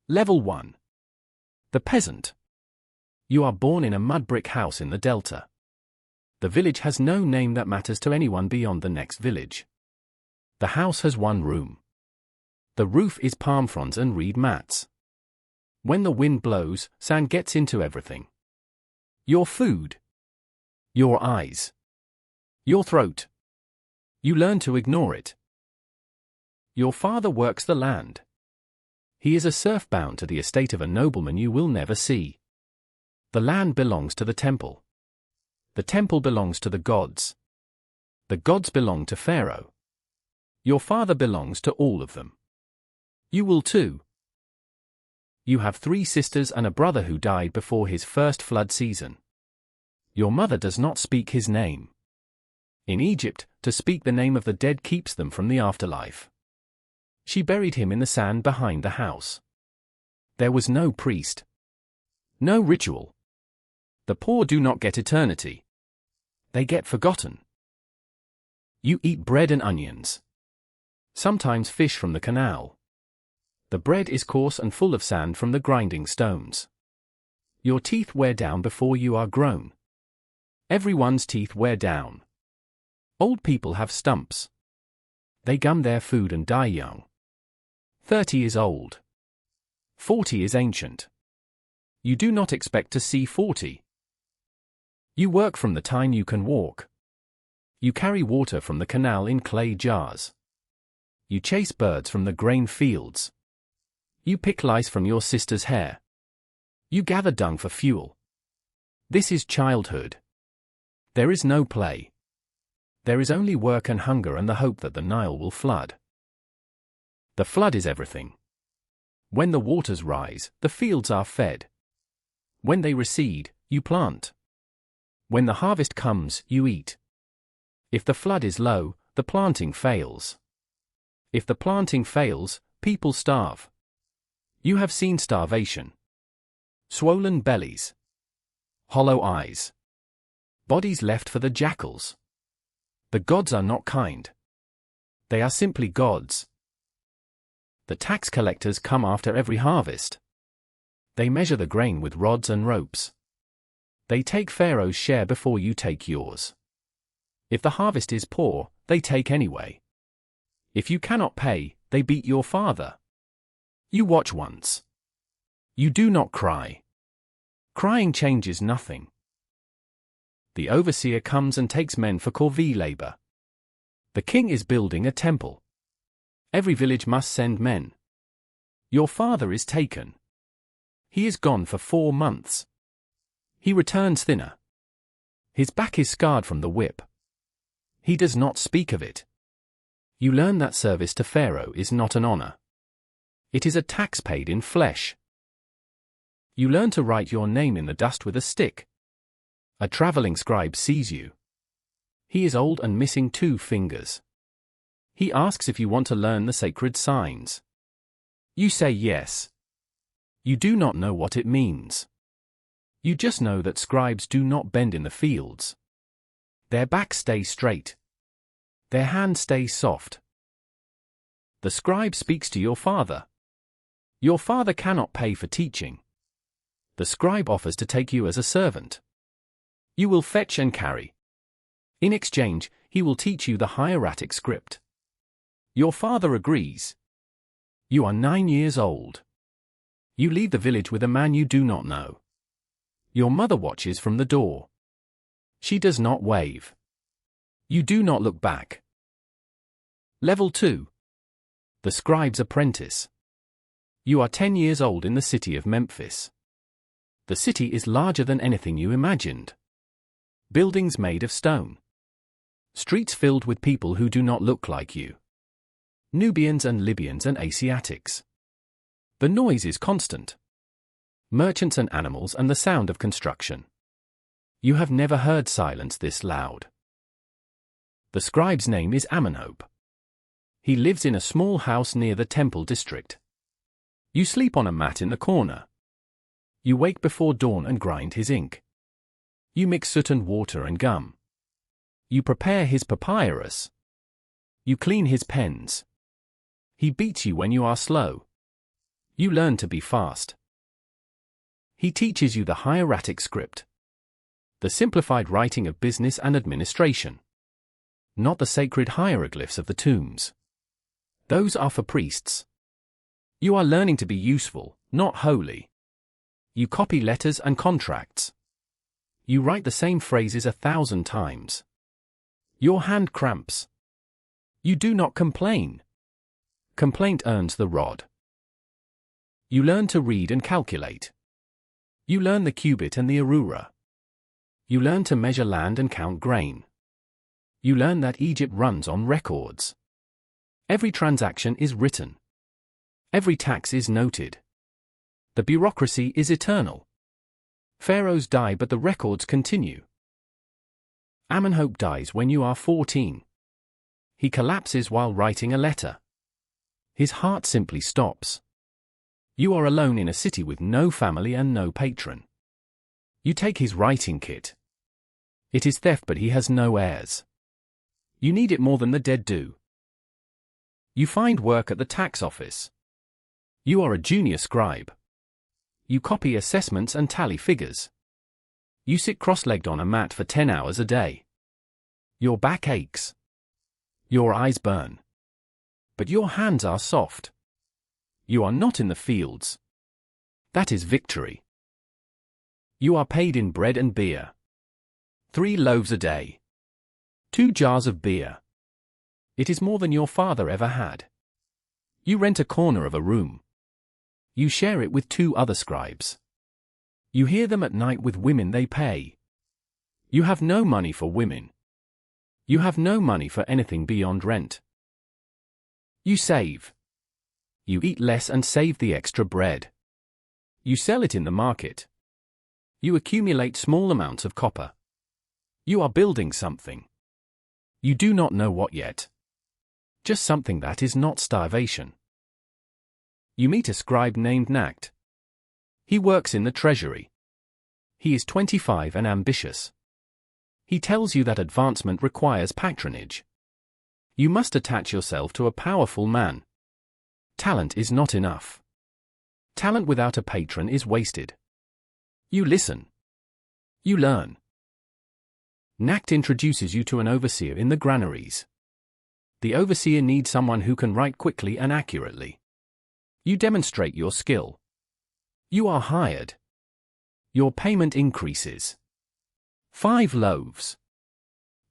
Level 1. The peasant. You are born in a mud brick house in the delta. The village has no name that matters to anyone beyond the next village. The house has one room. The roof is palm fronds and reed mats. When the wind blows, sand gets into everything. Your food. Your eyes. Your throat. You learn to ignore it. Your father works the land. He is a serf bound to the estate of a nobleman you will never see. The land belongs to the temple. The temple belongs to the gods. The gods belong to Pharaoh. Your father belongs to all of them. You will too. You have 3 sisters and a brother who died before his first flood season. Your mother does not speak his name. In Egypt, to speak the name of the dead keeps them from the afterlife. She buried him in the sand behind the house. There was no priest. No ritual. The poor do not get eternity. They get forgotten. You eat bread and onions. Sometimes fish from the canal. The bread is coarse and full of sand from the grinding stones. Your teeth wear down before you are grown. Everyone's teeth wear down. Old people have stumps. They gum their food and die young. 30 is old. 40 is ancient. You do not expect to see 40. You work from the time you can walk. You carry water from the canal in clay jars. You chase birds from the grain fields. You pick lice from your sister's hair. You gather dung for fuel. This is childhood. There is no play. There is only work and hunger and the hope that the Nile will flood. The flood is everything. When the waters rise, the fields are fed. When they recede, you plant. When the harvest comes, you eat. If the flood is low, the planting fails. If the planting fails, people starve. You have seen starvation. Swollen bellies. Hollow eyes. Bodies left for the jackals. The gods are not kind. They are simply gods. The tax collectors come after every harvest. They measure the grain with rods and ropes. They take Pharaoh's share before you take yours. If the harvest is poor, they take anyway. If you cannot pay, they beat your father. You watch once. You do not cry. Crying changes nothing. The overseer comes and takes men for corvée labor. The king is building a temple. Every village must send men. Your father is taken. He is gone for 4 months. He returns thinner. His back is scarred from the whip. He does not speak of it. You learn that service to Pharaoh is not an honor. It is a tax paid in flesh. You learn to write your name in the dust with a stick. A traveling scribe sees you. He is old and missing 2 fingers. He asks if you want to learn the sacred signs. You say yes. You do not know what it means. You just know that scribes do not bend in the fields. Their backs stay straight. Their hands stay soft. The scribe speaks to your father. Your father cannot pay for teaching. The scribe offers to take you as a servant. You will fetch and carry. In exchange, he will teach you the hieratic script. Your father agrees. You are 9 years old. You leave the village with a man you do not know. Your mother watches from the door. She does not wave. You do not look back. Level 2. The scribe's apprentice. You are 10 years old in the city of Memphis. The city is larger than anything you imagined. Buildings made of stone. Streets filled with people who do not look like you. Nubians and Libyans and Asiatics. The noise is constant. Merchants and animals and the sound of construction. You have never heard silence this loud. The scribe's name is Amenhotep. He lives in a small house near the temple district. You sleep on a mat in the corner. You wake before dawn and grind his ink. You mix soot and water and gum. You prepare his papyrus. You clean his pens. He beats you when you are slow. You learn to be fast. He teaches you the hieratic script, the simplified writing of business and administration, not the sacred hieroglyphs of the tombs. Those are for priests. You are learning to be useful, not holy. You copy letters and contracts. You write the same phrases 1,000 times. Your hand cramps. You do not complain. Complaint earns the rod. You learn to read and calculate. You learn the cubit and the arura. You learn to measure land and count grain. You learn that Egypt runs on records. Every transaction is written. Every tax is noted. The bureaucracy is eternal. Pharaohs die but the records continue. Amenhotep dies when you are 14. He collapses while writing a letter. His heart simply stops. You are alone in a city with no family and no patron. You take his writing kit. It is theft but he has no heirs. You need it more than the dead do. You find work at the tax office. You are a junior scribe. You copy assessments and tally figures. You sit cross-legged on a mat for 10 hours a day. Your back aches. Your eyes burn. But your hands are soft. You are not in the fields. That is victory. You are paid in bread and beer. 3 loaves a day. 2 jars of beer. It is more than your father ever had. You rent a corner of a room. You share it with 2 other scribes. You hear them at night with women they pay. You have no money for women. You have no money for anything beyond rent. You save. You eat less and save the extra bread. You sell it in the market. You accumulate small amounts of copper. You are building something. You do not know what yet. Just something that is not starvation. You meet a scribe named Nacht. He works in the treasury. He is 25 and ambitious. He tells you that advancement requires patronage. You must attach yourself to a powerful man. Talent is not enough. Talent without a patron is wasted. You listen. You learn. Nacht introduces you to an overseer in the granaries. The overseer needs someone who can write quickly and accurately. You demonstrate your skill. You are hired. Your payment increases. 5 loaves.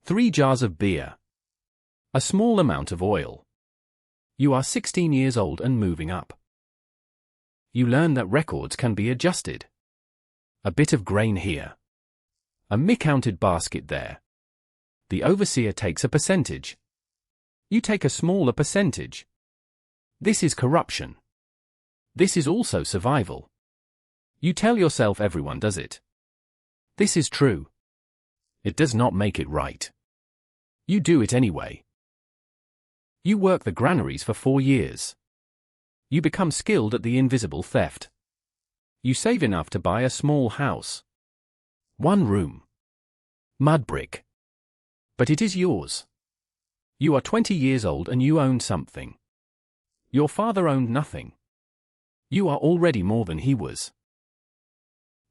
3 jars of beer. A small amount of oil. You are 16 years old and moving up. You learn that records can be adjusted. A bit of grain here. A miscounted basket there. The overseer takes a percentage. You take a smaller percentage. This is corruption. This is also survival. You tell yourself everyone does it. This is true. It does not make it right. You do it anyway. You work the granaries for 4 years. You become skilled at the invisible theft. You save enough to buy a small house. 1 room. Mud brick. But it is yours. You are 20 years old and you own something. Your father owned nothing. You are already more than he was.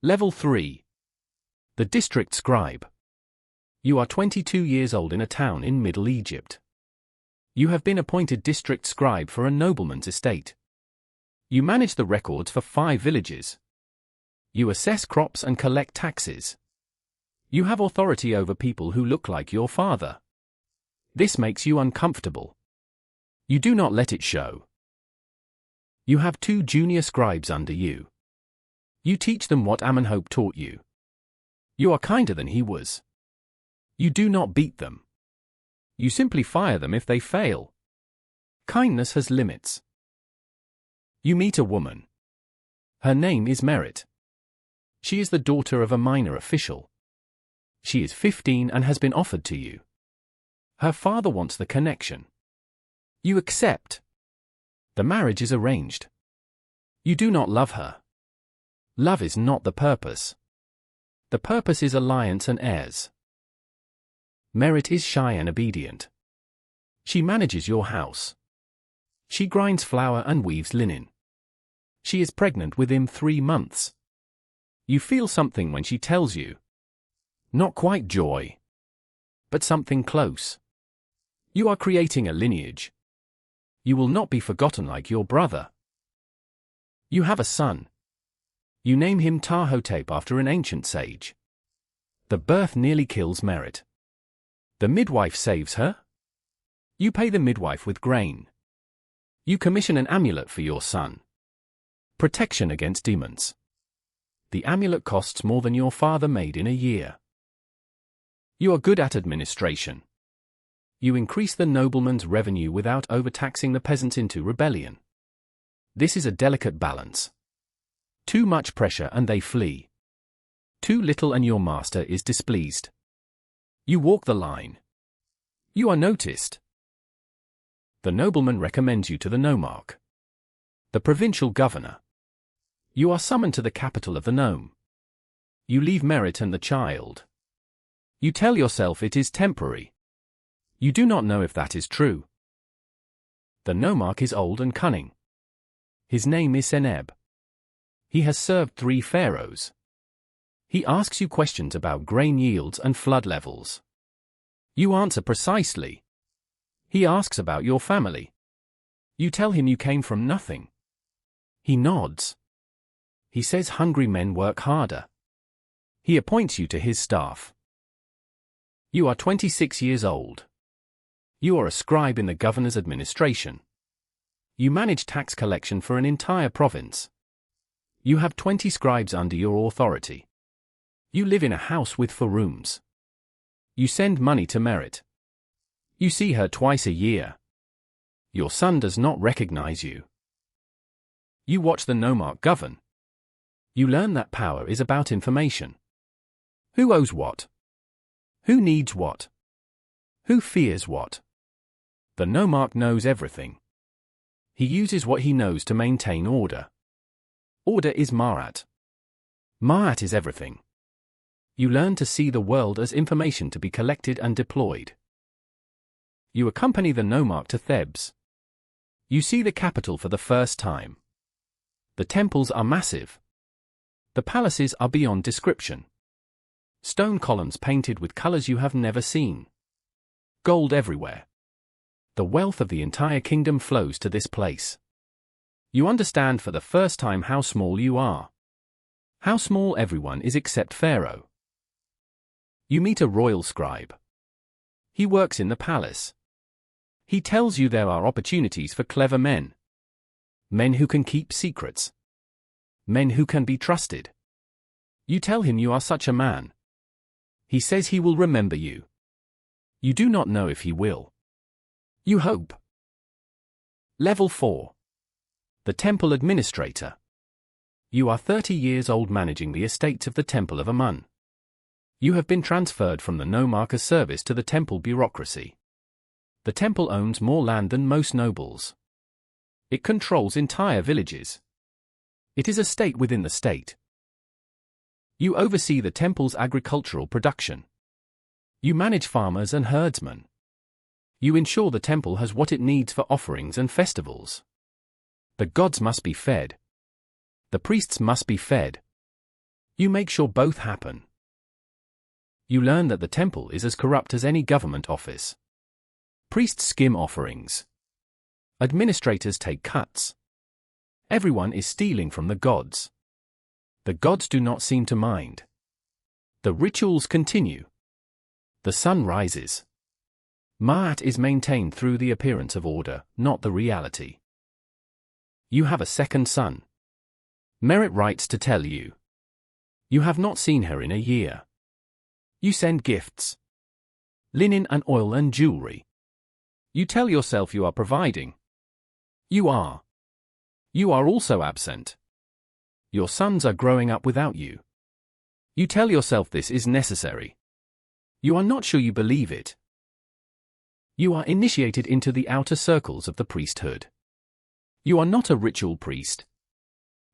Level 3. The district scribe. You are 22 years old in a town in Middle Egypt. You have been appointed district scribe for a nobleman's estate. You manage the records for 5 villages. You assess crops and collect taxes. You have authority over people who look like your father. This makes you uncomfortable. You do not let it show. You have 2 junior scribes under you. You teach them what Amenhotep taught you. You are kinder than he was. You do not beat them. You simply fire them if they fail. Kindness has limits. You meet a woman. Her name is Merit. She is the daughter of a minor official. She is 15 and has been offered to you. Her father wants the connection. You accept. The marriage is arranged. You do not love her. Love is not the purpose. The purpose is alliance and heirs. Merit is shy and obedient. She manages your house. She grinds flour and weaves linen. She is pregnant within 3 months. You feel something when she tells you. Not quite joy, but something close. You are creating a lineage. You will not be forgotten like your brother. You have a son. You name him Ptah after an ancient sage. The birth nearly kills Merit. The midwife saves her. You pay the midwife with grain. You commission an amulet for your son. Protection against demons. The amulet costs more than your father made in a year. You are good at administration. You increase the nobleman's revenue without overtaxing the peasants into rebellion. This is a delicate balance. Too much pressure and they flee. Too little and your master is displeased. You walk the line. You are noticed. The nobleman recommends you to the nomarch, the provincial governor. You are summoned to the capital of the nome. You leave Merit and the child. You tell yourself it is temporary. You do not know if that is true. The nomarch is old and cunning. His name is Seneb. He has served 3 pharaohs. He asks you questions about grain yields and flood levels. You answer precisely. He asks about your family. You tell him you came from nothing. He nods. He says hungry men work harder. He appoints you to his staff. You are 26 years old. You are a scribe in the governor's administration. You manage tax collection for an entire province. You have 20 scribes under your authority. You live in a house with 4 rooms. You send money to Merit. You see her twice a year. Your son does not recognize you. You watch the nomarch govern. You learn that power is about information. Who owes what? Who needs what? Who fears what? The nomarch knows everything. He uses what he knows to maintain order. Order is Ma'at. Ma'at is everything. You learn to see the world as information to be collected and deployed. You accompany the nomarch to Thebes. You see the capital for the first time. The temples are massive. The palaces are beyond description. Stone columns painted with colors you have never seen. Gold everywhere. The wealth of the entire kingdom flows to this place. You understand for the first time how small you are. How small everyone is except Pharaoh. You meet a royal scribe. He works in the palace. He tells you there are opportunities for clever men. Men who can keep secrets. Men who can be trusted. You tell him you are such a man. He says he will remember you. You do not know if he will. You hope. Level 4. The Temple Administrator. You are 30 years old managing the estates of the Temple of Amun. You have been transferred from the nomarch service to the temple bureaucracy. The temple owns more land than most nobles. It controls entire villages. It is a state within the state. You oversee the temple's agricultural production. You manage farmers and herdsmen. You ensure the temple has what it needs for offerings and festivals. The gods must be fed. The priests must be fed. You make sure both happen. You learn that the temple is as corrupt as any government office. Priests skim offerings. Administrators take cuts. Everyone is stealing from the gods. The gods do not seem to mind. The rituals continue. The sun rises. Ma'at is maintained through the appearance of order, not the reality. You have a second son. Merit writes to tell you. You have not seen her in a year. You send gifts. Linen and oil and jewelry. You tell yourself you are providing. You are. You are also absent. Your sons are growing up without you. You tell yourself this is necessary. You are not sure you believe it. You are initiated into the outer circles of the priesthood. You are not a ritual priest.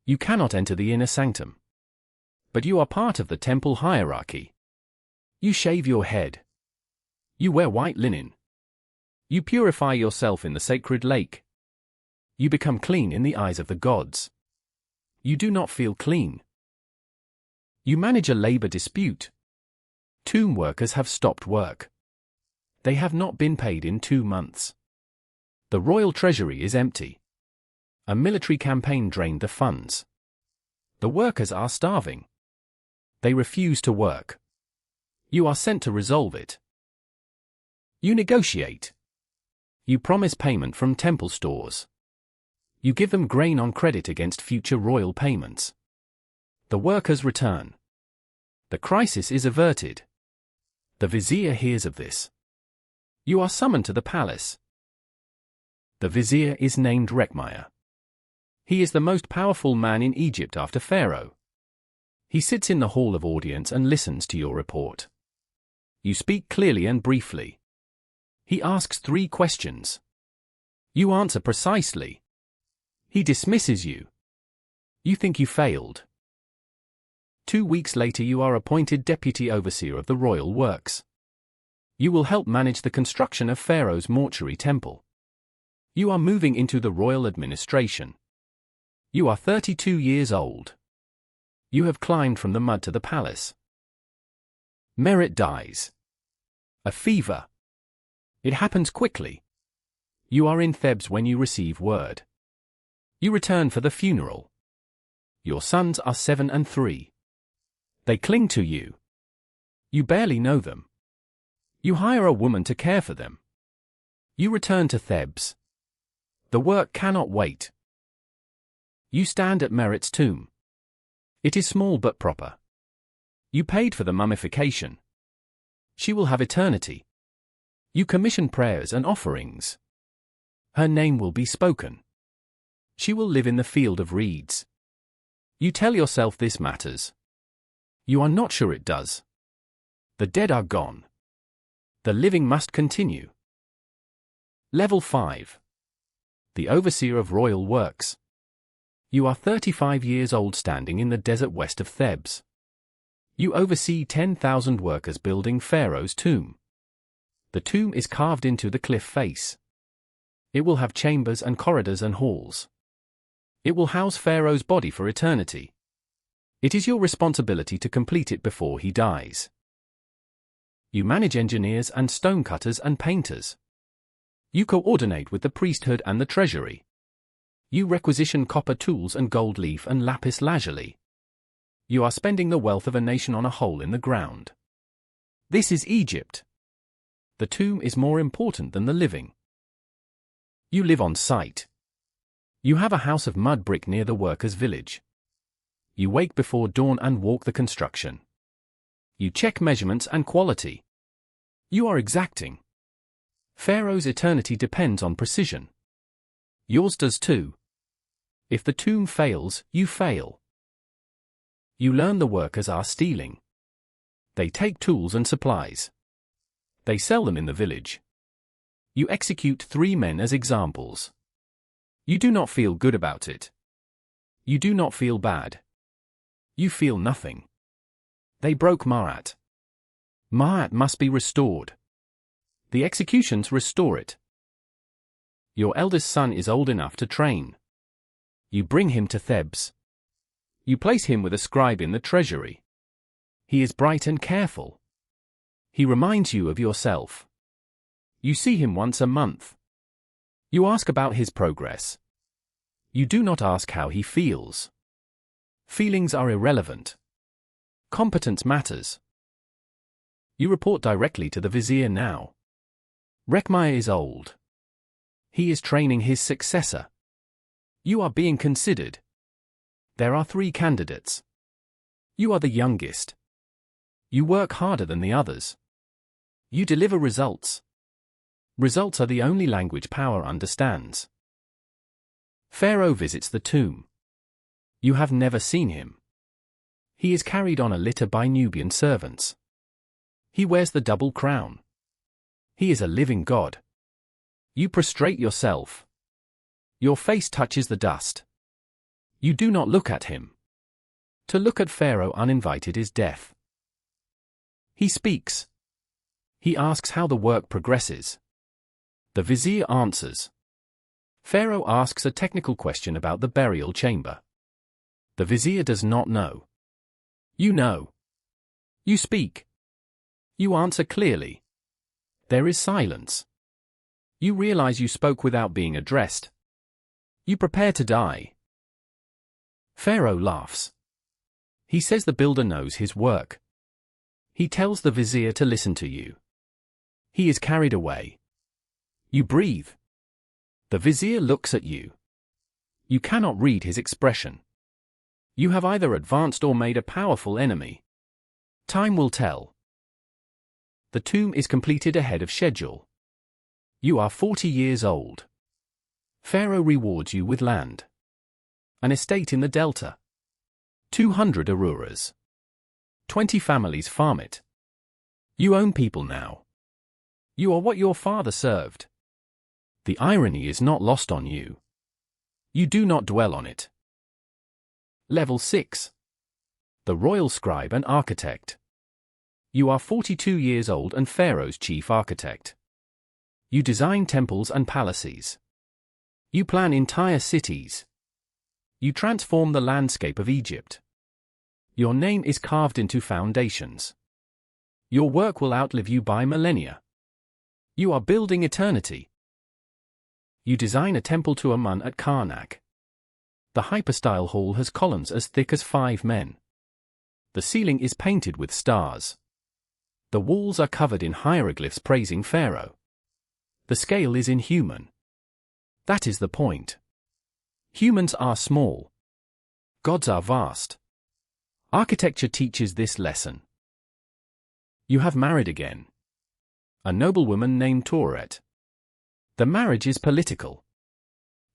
You cannot enter the inner sanctum. But you are part of the temple hierarchy. You shave your head. You wear white linen. You purify yourself in the sacred lake. You become clean in the eyes of the gods. You do not feel clean. You manage a labor dispute. Tomb workers have stopped work. They have not been paid in 2 months. The royal treasury is empty. A military campaign drained the funds. The workers are starving. They refuse to work. You are sent to resolve it. You negotiate. You promise payment from temple stores. You give them grain on credit against future royal payments. The workers return. The crisis is averted. The vizier hears of this. You are summoned to the palace. The vizier is named Rekhmire. He is the most powerful man in Egypt after Pharaoh. He sits in the hall of audience and listens to your report. You speak clearly and briefly. He asks 3 questions. You answer precisely. He dismisses you. You think you failed. 2 weeks later you are appointed deputy overseer of the royal works. You will help manage the construction of Pharaoh's mortuary temple. You are moving into the royal administration. You are 32 years old. You have climbed from the mud to the palace. Merit dies. A fever. It happens quickly. You are in Thebes when you receive word. You return for the funeral. Your sons are 7 and 3. They cling to you. You barely know them. You hire a woman to care for them. You return to Thebes. The work cannot wait. You stand at Merit's tomb. It is small but proper. You paid for the mummification. She will have eternity. You commission prayers and offerings. Her name will be spoken. She will live in the field of reeds. You tell yourself this matters. You are not sure it does. The dead are gone. The living must continue. Level 5. The Overseer of Royal Works. You are 35 years old standing in the desert west of Thebes. You oversee 10,000 workers building Pharaoh's tomb. The tomb is carved into the cliff face. It will have chambers and corridors and halls. It will house Pharaoh's body for eternity. It is your responsibility to complete it before he dies. You manage engineers and stonecutters and painters. You coordinate with the priesthood and the treasury. You requisition copper tools and gold leaf and lapis lazuli. You are spending the wealth of a nation on a hole in the ground. This is Egypt. The tomb is more important than the living. You live on site. You have a house of mud brick near the workers' village. You wake before dawn and walk the construction. You check measurements and quality. You are exacting. Pharaoh's eternity depends on precision. Yours does too. If the tomb fails, you fail. You learn the workers are stealing. They take tools and supplies. They sell them in the village. You execute 3 men as examples. You do not feel good about it. You do not feel bad. You feel nothing. They broke Ma'at. Ma'at must be restored. The executions restore it. Your eldest son is old enough to train. You bring him to Thebes. You place him with a scribe in the treasury. He is bright and careful. He reminds you of yourself. You see him once a month. You ask about his progress. You do not ask how he feels. Feelings are irrelevant. Competence matters. You report directly to the vizier now. Rekhmire is old. He is training his successor. You are being considered. There are 3 candidates. You are the youngest. You work harder than the others. You deliver results. Results are the only language power understands. Pharaoh visits the tomb. You have never seen him. He is carried on a litter by Nubian servants. He wears the double crown. He is a living god. You prostrate yourself. Your face touches the dust. You do not look at him. To look at Pharaoh uninvited is death. He speaks. He asks how the work progresses. The vizier answers. Pharaoh asks a technical question about the burial chamber. The vizier does not know. You know. You speak. You answer clearly. There is silence. You realize you spoke without being addressed. You prepare to die. Pharaoh laughs. He says the builder knows his work. He tells the vizier to listen to you. He is carried away. You breathe. The vizier looks at you. You cannot read his expression. You have either advanced or made a powerful enemy. Time will tell. The tomb is completed ahead of schedule. You are 40 years old. Pharaoh rewards you with land. An estate in the delta. 200 aruras. 20 families farm it. You own people now. You are what your father served. The irony is not lost on you. You do not dwell on it. Level 6. The royal scribe and architect. You are 42 years old and Pharaoh's chief architect. You design temples and palaces. You plan entire cities. You transform the landscape of Egypt. Your name is carved into foundations. Your work will outlive you by millennia. You are building eternity. You design a temple to Amun at Karnak. The hyperstyle hall has columns as thick as 5 men. The ceiling is painted with stars. The walls are covered in hieroglyphs praising Pharaoh. The scale is inhuman. That is the point. Humans are small. Gods are vast. Architecture teaches this lesson. You have married again. A noblewoman named Tauret. The marriage is political.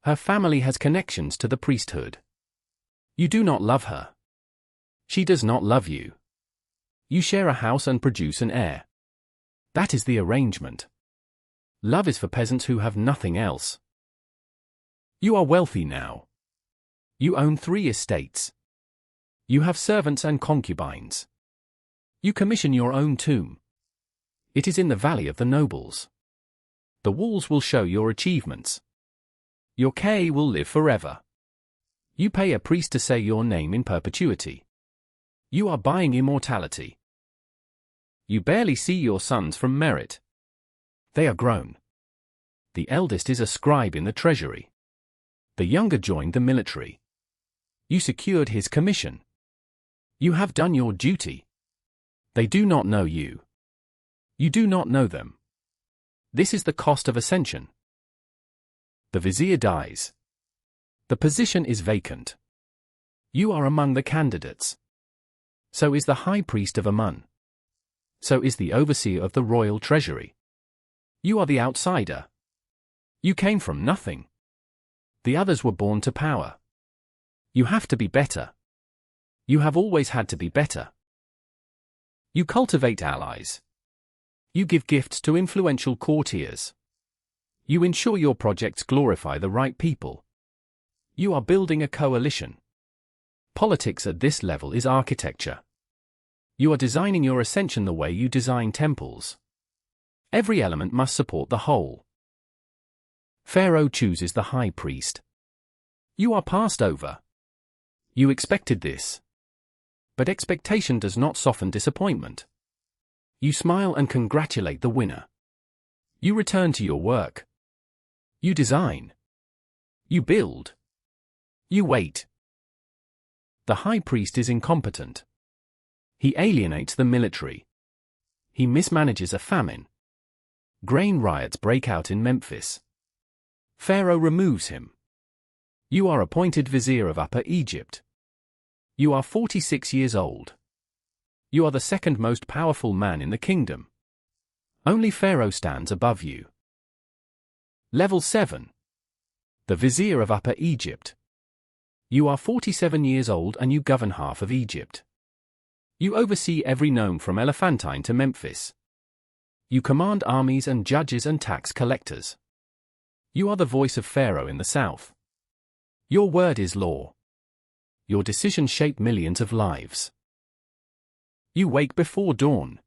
Her family has connections to the priesthood. You do not love her. She does not love you. You share a house and produce an heir. That is the arrangement. Love is for peasants who have nothing else. You are wealthy now. You own 3 estates. You have servants and concubines. You commission your own tomb. It is in the Valley of the Nobles. The walls will show your achievements. Your K will live forever. You pay a priest to say your name in perpetuity. You are buying immortality. You barely see your sons from merit. They are grown. The eldest is a scribe in the treasury. The younger joined the military. You secured his commission. You have done your duty. They do not know you. You do not know them. This is the cost of ascension. The vizier dies. The position is vacant. You are among the candidates. So is the high priest of Amun. So is the overseer of the royal treasury. You are the outsider. You came from nothing. The others were born to power. You have to be better. You have always had to be better. You cultivate allies. You give gifts to influential courtiers. You ensure your projects glorify the right people. You are building a coalition. Politics at this level is architecture. You are designing your ascension the way you design temples. Every element must support the whole. Pharaoh chooses the high priest. You are passed over. You expected this. But expectation does not soften disappointment. You smile and congratulate the winner. You return to your work. You design. You build. You wait. The high priest is incompetent. He alienates the military. He mismanages a famine. Grain riots break out in Memphis. Pharaoh removes him. You are appointed vizier of Upper Egypt. You are 46 years old. You are the second most powerful man in the kingdom. Only Pharaoh stands above you. Level 7. The vizier of Upper Egypt. You are 47 years old and you govern half of Egypt. You oversee every nome from Elephantine to Memphis. You command armies and judges and tax collectors. You are the voice of Pharaoh in the south. Your word is law. Your decisions shape millions of lives. You wake before dawn.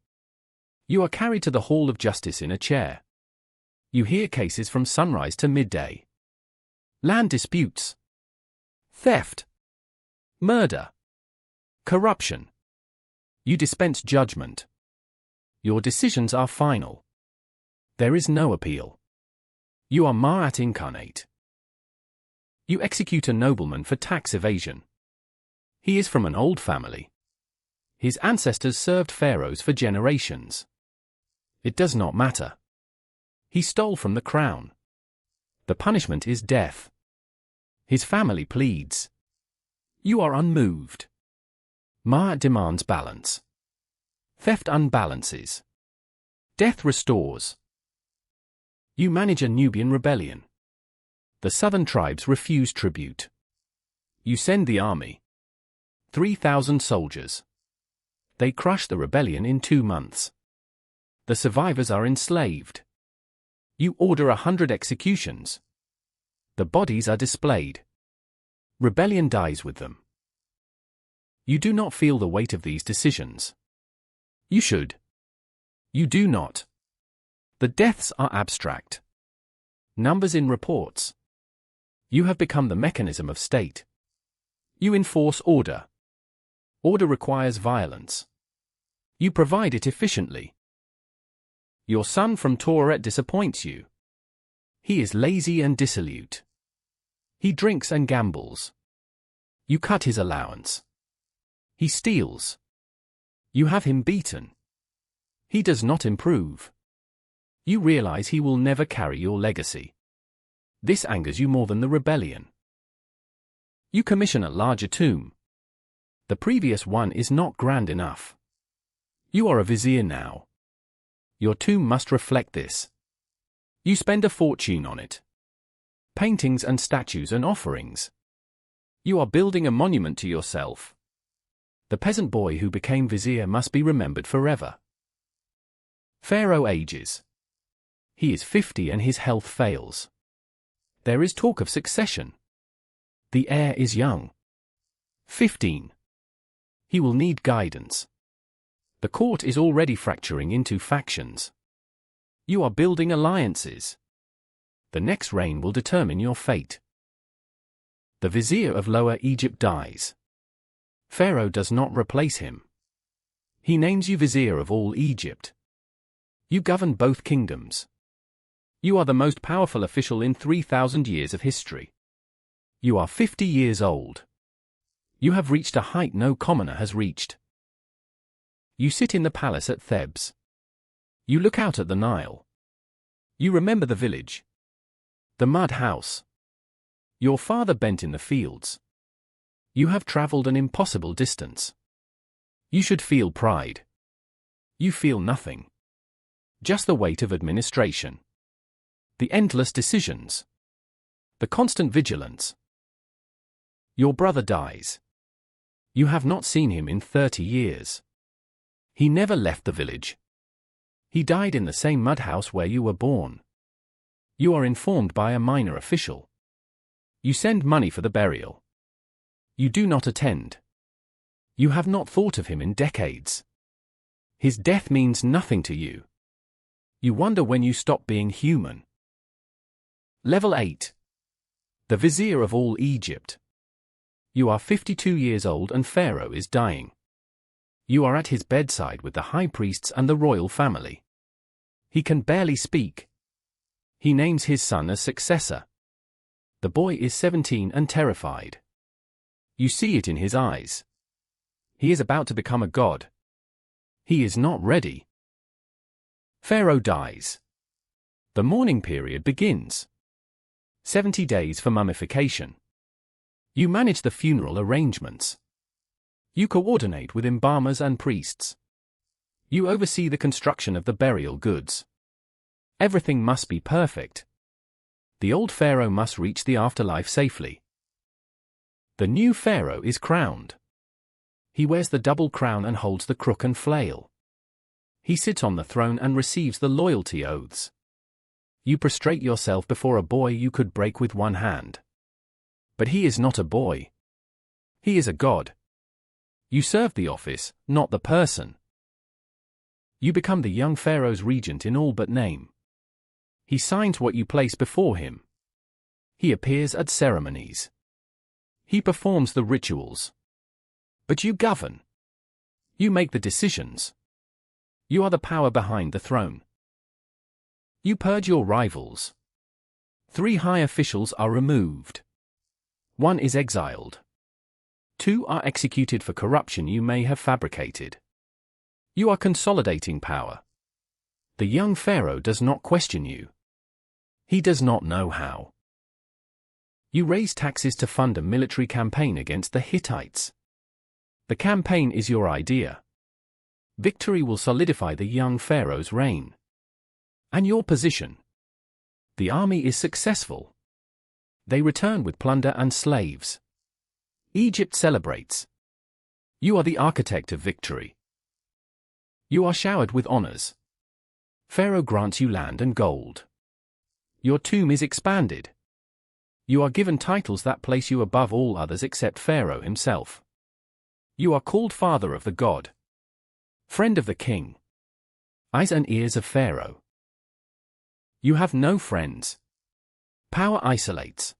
You are carried to the hall of justice in a chair. You hear cases from sunrise to midday. Land disputes. Theft. Murder. Corruption. You dispense judgment. Your decisions are final. There is no appeal. You are Ma'at incarnate. You execute a nobleman for tax evasion. He is from an old family. His ancestors served pharaohs for generations. It does not matter. He stole from the crown. The punishment is death. His family pleads. You are unmoved. Ma'at demands balance. Theft unbalances. Death restores. You manage a Nubian rebellion. The southern tribes refuse tribute. You send the army. 3,000 soldiers. They crush the rebellion in 2 months. The survivors are enslaved. You order 100 executions. The bodies are displayed. Rebellion dies with them. You do not feel the weight of these decisions. You should. You do not. The deaths are abstract. Numbers in reports. You have become the mechanism of state. You enforce order. Order requires violence. You provide it efficiently. Your son from Tauret disappoints you. He is lazy and dissolute. He drinks and gambles. You cut his allowance. He steals. You have him beaten. He does not improve. You realize he will never carry your legacy. This angers you more than the rebellion. You commission a larger tomb. The previous one is not grand enough. You are a vizier now. Your tomb must reflect this. You spend a fortune on it. Paintings and statues and offerings. You are building a monument to yourself. The peasant boy who became vizier must be remembered forever. Pharaoh ages. He is 50 and his health fails. There is talk of succession. The heir is young. 15. He will need guidance. The court is already fracturing into factions. You are building alliances. The next reign will determine your fate. The vizier of Lower Egypt dies. Pharaoh does not replace him. He names you vizier of all Egypt. You govern both kingdoms. You are the most powerful official in 3,000 years of history. You are 50 years old. You have reached a height no commoner has reached. You sit in the palace at Thebes. You look out at the Nile. You remember the village. The mud house. Your father bent in the fields. You have traveled an impossible distance. You should feel pride. You feel nothing. Just the weight of administration. The endless decisions. The constant vigilance. Your brother dies. You have not seen him in 30 years. He never left the village. He died in the same mud house where you were born. You are informed by a minor official. You send money for the burial. You do not attend. You have not thought of him in decades. His death means nothing to you. You wonder when you stop being human. Level 8. The vizier of all Egypt. You are 52 years old and Pharaoh is dying. You are at his bedside with the high priests and the royal family. He can barely speak. He names his son as successor. The boy is 17 and terrified. You see it in his eyes. He is about to become a god. He is not ready. Pharaoh dies. The mourning period begins. 70 days for mummification. You manage the funeral arrangements. You coordinate with embalmers and priests. You oversee the construction of the burial goods. Everything must be perfect. The old pharaoh must reach the afterlife safely. The new pharaoh is crowned. He wears the double crown and holds the crook and flail. He sits on the throne and receives the loyalty oaths. You prostrate yourself before a boy you could break with one hand. But he is not a boy. He is a god. You serve the office, not the person. You become the young pharaoh's regent in all but name. He signs what you place before him. He appears at ceremonies. He performs the rituals. But you govern. You make the decisions. You are the power behind the throne. You purge your rivals. 3 high officials are removed. 1 is exiled. 2 are executed for corruption you may have fabricated. You are consolidating power. The young Pharaoh does not question you. He does not know how. You raise taxes to fund a military campaign against the Hittites. The campaign is your idea. Victory will solidify the young Pharaoh's reign. And your position. The army is successful. They return with plunder and slaves. Egypt celebrates. You are the architect of victory. You are showered with honors. Pharaoh grants you land and gold. Your tomb is expanded. You are given titles that place you above all others except Pharaoh himself. You are called father of the god. Friend of the king. Eyes and ears of Pharaoh. You have no friends. Power isolates.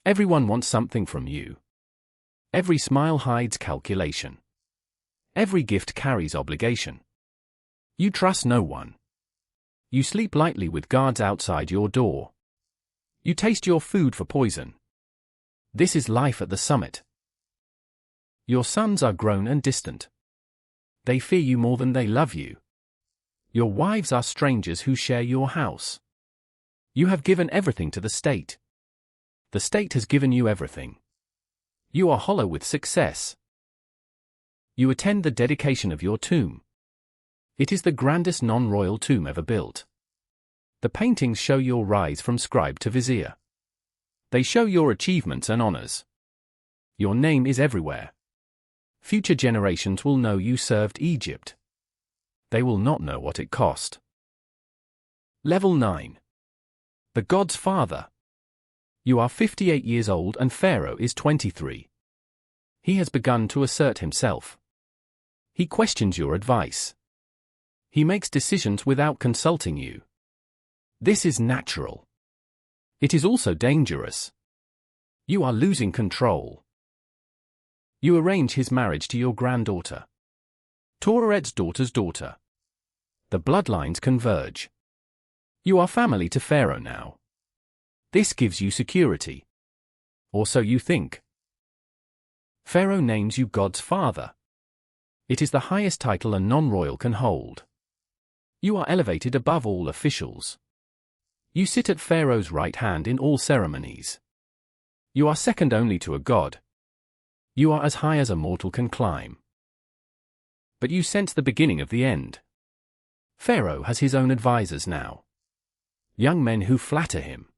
Everyone wants something from you. Every smile hides calculation. Every gift carries obligation. You trust no one. You sleep lightly with guards outside your door. You taste your food for poison. This is life at the summit. Your sons are grown and distant. They fear you more than they love you. Your wives are strangers who share your house. You have given everything to the state. The state has given you everything. You are hollow with success. You attend the dedication of your tomb. It is the grandest non-royal tomb ever built. The paintings show your rise from scribe to vizier. They show your achievements and honors. Your name is everywhere. Future generations will know you served Egypt. They will not know what it cost. Level 9. The God's Father. You are 58 years old and Pharaoh is 23. He has begun to assert himself. He questions your advice. He makes decisions without consulting you. This is natural. It is also dangerous. You are losing control. You arrange his marriage to your granddaughter. Toreret's daughter's daughter. The bloodlines converge. You are family to Pharaoh now. This gives you security. Or so you think. Pharaoh names you God's father. It is the highest title a non-royal can hold. You are elevated above all officials. You sit at Pharaoh's right hand in all ceremonies. You are second only to a god. You are as high as a mortal can climb. But you sense the beginning of the end. Pharaoh has his own advisors now. Young men who flatter him.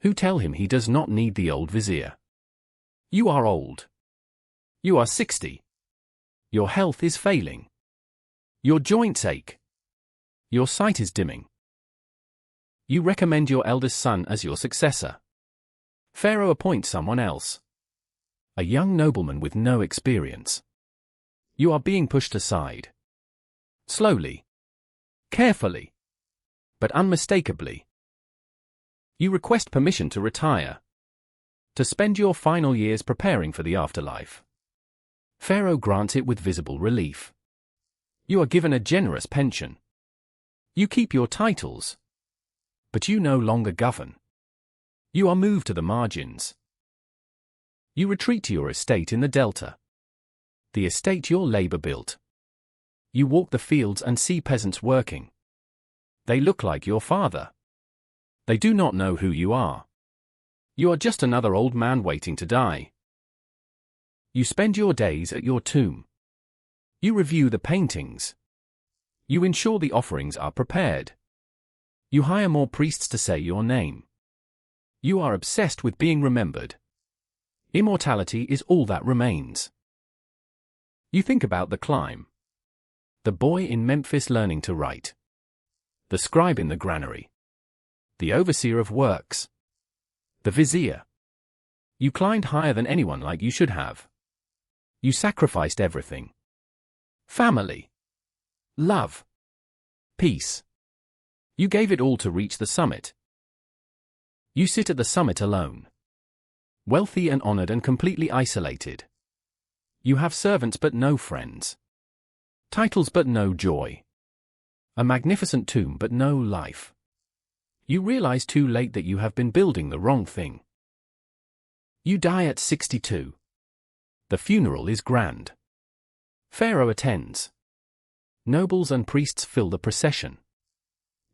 Who tell him he does not need the old vizier. You are old. You are 60. Your health is failing. Your joints ache. Your sight is dimming. You recommend your eldest son as your successor. Pharaoh appoints someone else. A young nobleman with no experience. You are being pushed aside. Slowly. Carefully. But unmistakably. You request permission to retire. To spend your final years preparing for the afterlife. Pharaoh grants it with visible relief. You are given a generous pension. You keep your titles. But you no longer govern. You are moved to the margins. You retreat to your estate in the delta. The estate your labor built. You walk the fields and see peasants working. They look like your father. They do not know who you are. You are just another old man waiting to die. You spend your days at your tomb. You review the paintings. You ensure the offerings are prepared. You hire more priests to say your name. You are obsessed with being remembered. Immortality is all that remains. You think about the climb. The boy in Memphis learning to write. The scribe in the granary. The overseer of works. The vizier. You climbed higher than anyone like you should have. You sacrificed everything. Family. Love. Peace. You gave it all to reach the summit. You sit at the summit alone. Wealthy and honored and completely isolated. You have servants but no friends. Titles but no joy. A magnificent tomb but no life. You realize too late that you have been building the wrong thing. You die at 62. The funeral is grand. Pharaoh attends. Nobles and priests fill the procession.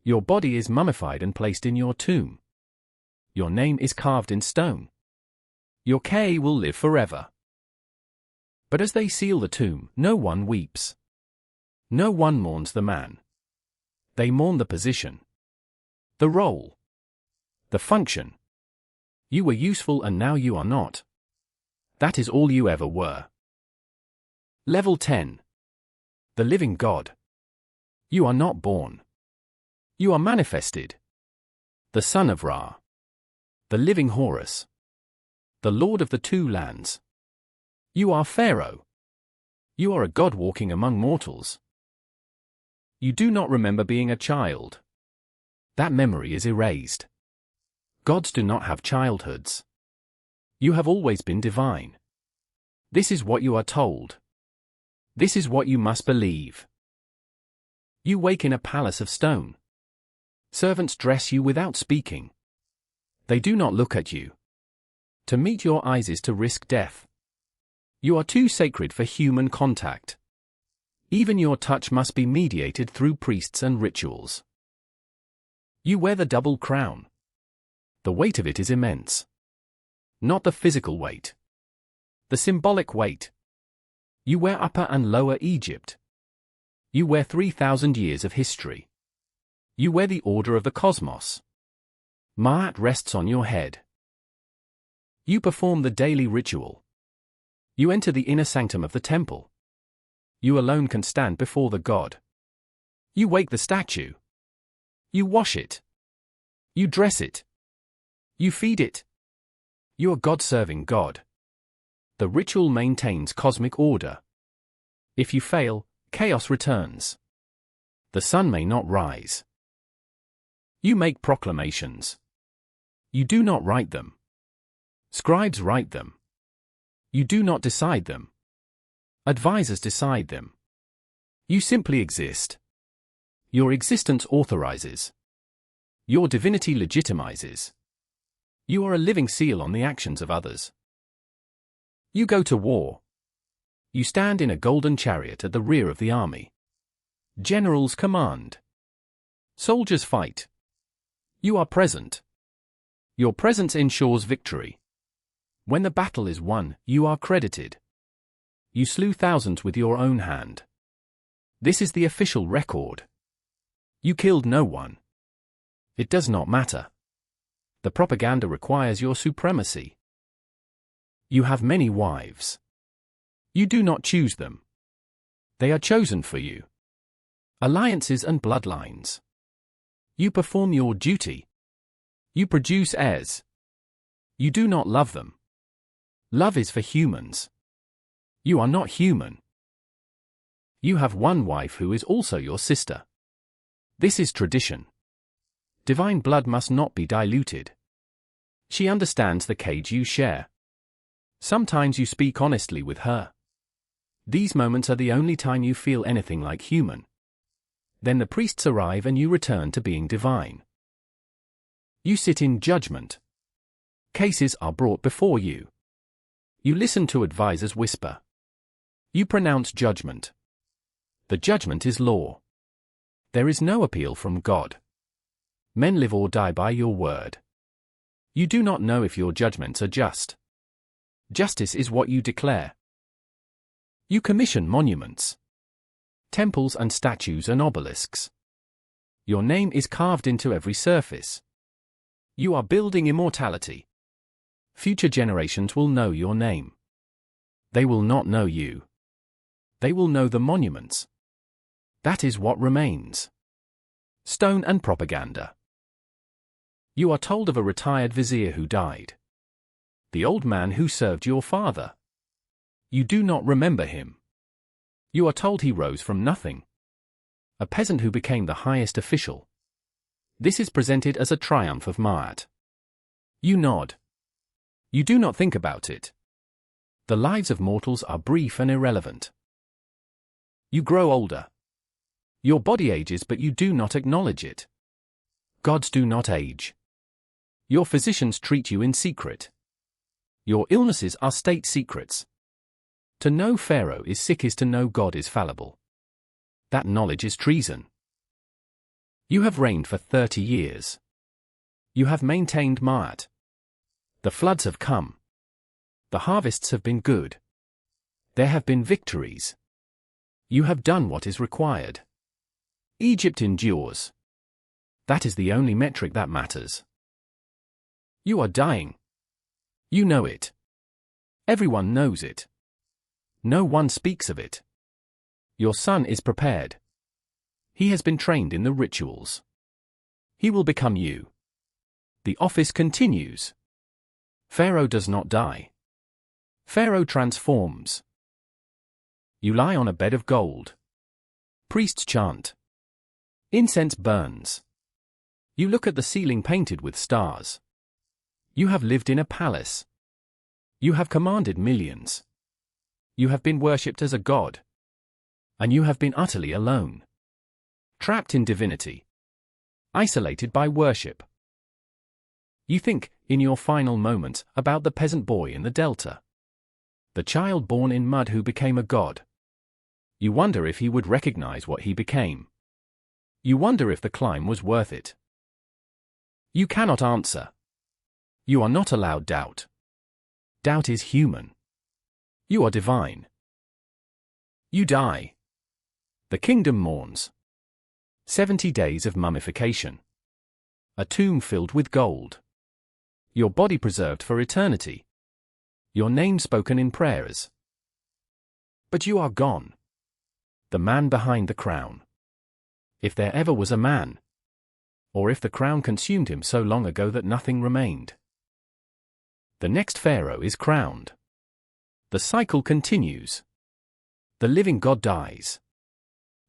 Your body is mummified and placed in your tomb. Your name is carved in stone. Your K will live forever. But as they seal the tomb, no one weeps. No one mourns the man. They mourn the position. The role. The function. You were useful and now you are not. That is all you ever were. Level 10. The living God. You are not born. You are manifested. The son of Ra. The living Horus. The lord of the two lands. You are Pharaoh. You are a god walking among mortals. You do not remember being a child. That memory is erased. Gods do not have childhoods. You have always been divine. This is what you are told. This is what you must believe. You wake in a palace of stone. Servants dress you without speaking. They do not look at you. To meet your eyes is to risk death. You are too sacred for human contact. Even your touch must be mediated through priests and rituals. You wear the double crown. The weight of it is immense. Not the physical weight. The symbolic weight. You wear Upper and Lower Egypt. You wear 3,000 years of history. You wear the order of the cosmos. Ma'at rests on your head. You perform the daily ritual. You enter the inner sanctum of the temple. You alone can stand before the god. You wake the statue. You wash it. You dress it. You feed it. You are God serving God. The ritual maintains cosmic order. If you fail, chaos returns. The sun may not rise. You make proclamations. You do not write them. Scribes write them. You do not decide them. Advisors decide them. You simply exist. Your existence authorizes. Your divinity legitimizes. You are a living seal on the actions of others. You go to war. You stand in a golden chariot at the rear of the army. Generals command. Soldiers fight. You are present. Your presence ensures victory. When the battle is won, you are credited. You slew thousands with your own hand. This is the official record. You killed no one. It does not matter. The propaganda requires your supremacy. You have many wives. You do not choose them. They are chosen for you. Alliances and bloodlines. You perform your duty. You produce heirs. You do not love them. Love is for humans. You are not human. You have one wife who is also your sister. This is tradition. Divine blood must not be diluted. She understands the cage you share. Sometimes you speak honestly with her. These moments are the only time you feel anything like human. Then the priests arrive and you return to being divine. You sit in judgment. Cases are brought before you. You listen to advisors whisper. You pronounce judgment. The judgment is law. There is no appeal from God. Men live or die by your word. You do not know if your judgments are just. Justice is what you declare. You commission monuments. Temples and statues and obelisks. Your name is carved into every surface. You are building immortality. Future generations will know your name. They will not know you. They will know the monuments. That is what remains. Stone and propaganda. You are told of a retired vizier who died. The old man who served your father. You do not remember him. You are told he rose from nothing. A peasant who became the highest official. This is presented as a triumph of Ma'at. You nod. You do not think about it. The lives of mortals are brief and irrelevant. You grow older. Your body ages, but you do not acknowledge it. Gods do not age. Your physicians treat you in secret. Your illnesses are state secrets. To know Pharaoh is sick is to know God is fallible. That knowledge is treason. You have reigned for 30 years. You have maintained Ma'at. The floods have come. The harvests have been good. There have been victories. You have done what is required. Egypt endures. That is the only metric that matters. You are dying. You know it. Everyone knows it. No one speaks of it. Your son is prepared. He has been trained in the rituals. He will become you. The office continues. Pharaoh does not die. Pharaoh transforms. You lie on a bed of gold. Priests chant. Incense burns. You look at the ceiling painted with stars. You have lived in a palace. You have commanded millions. You have been worshipped as a god. And you have been utterly alone. Trapped in divinity. Isolated by worship. You think, in your final moments, about the peasant boy in the delta. The child born in mud who became a god. You wonder if he would recognize what he became. You wonder if the climb was worth it. You cannot answer. You are not allowed doubt. Doubt is human. You are divine. You die. The kingdom mourns. 70 days of mummification. A tomb filled with gold. Your body preserved for eternity. Your name spoken in prayers. But you are gone. The man behind the crown. If there ever was a man. Or if the crown consumed him so long ago that nothing remained. The next Pharaoh is crowned. The cycle continues. The living God dies.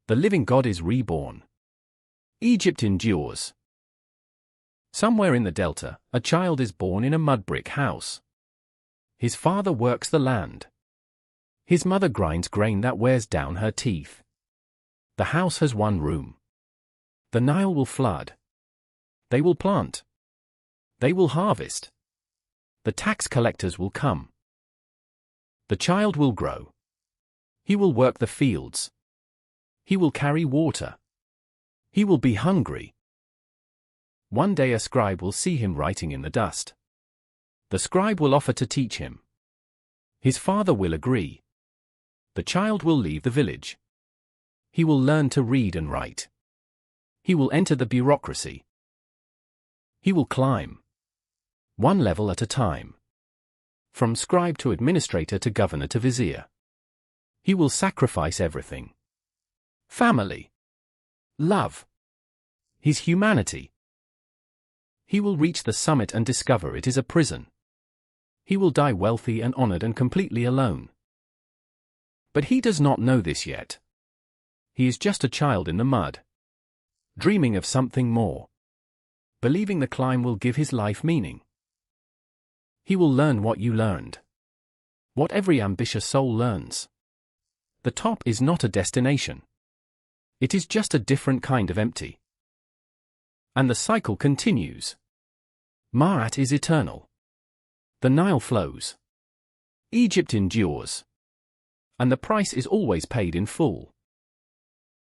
The living God is reborn. Egypt endures. Somewhere in the delta, a child is born in a mud brick house. His father works the land. His mother grinds grain that wears down her teeth. The house has one room. The Nile will flood. They will plant. They will harvest. The tax collectors will come. The child will grow. He will work the fields. He will carry water. He will be hungry. One day a scribe will see him writing in the dust. The scribe will offer to teach him. His father will agree. The child will leave the village. He will learn to read and write. He will enter the bureaucracy. He will climb. One level at a time. From scribe to administrator to governor to vizier. He will sacrifice everything. Family. Love. His humanity. He will reach the summit and discover it is a prison. He will die wealthy and honored and completely alone. But he does not know this yet. He is just a child in the mud. Dreaming of something more. Believing the climb will give his life meaning. He will learn what you learned. What every ambitious soul learns. The top is not a destination. It is just a different kind of empty. And the cycle continues. Ma'at is eternal. The Nile flows. Egypt endures. And the price is always paid in full.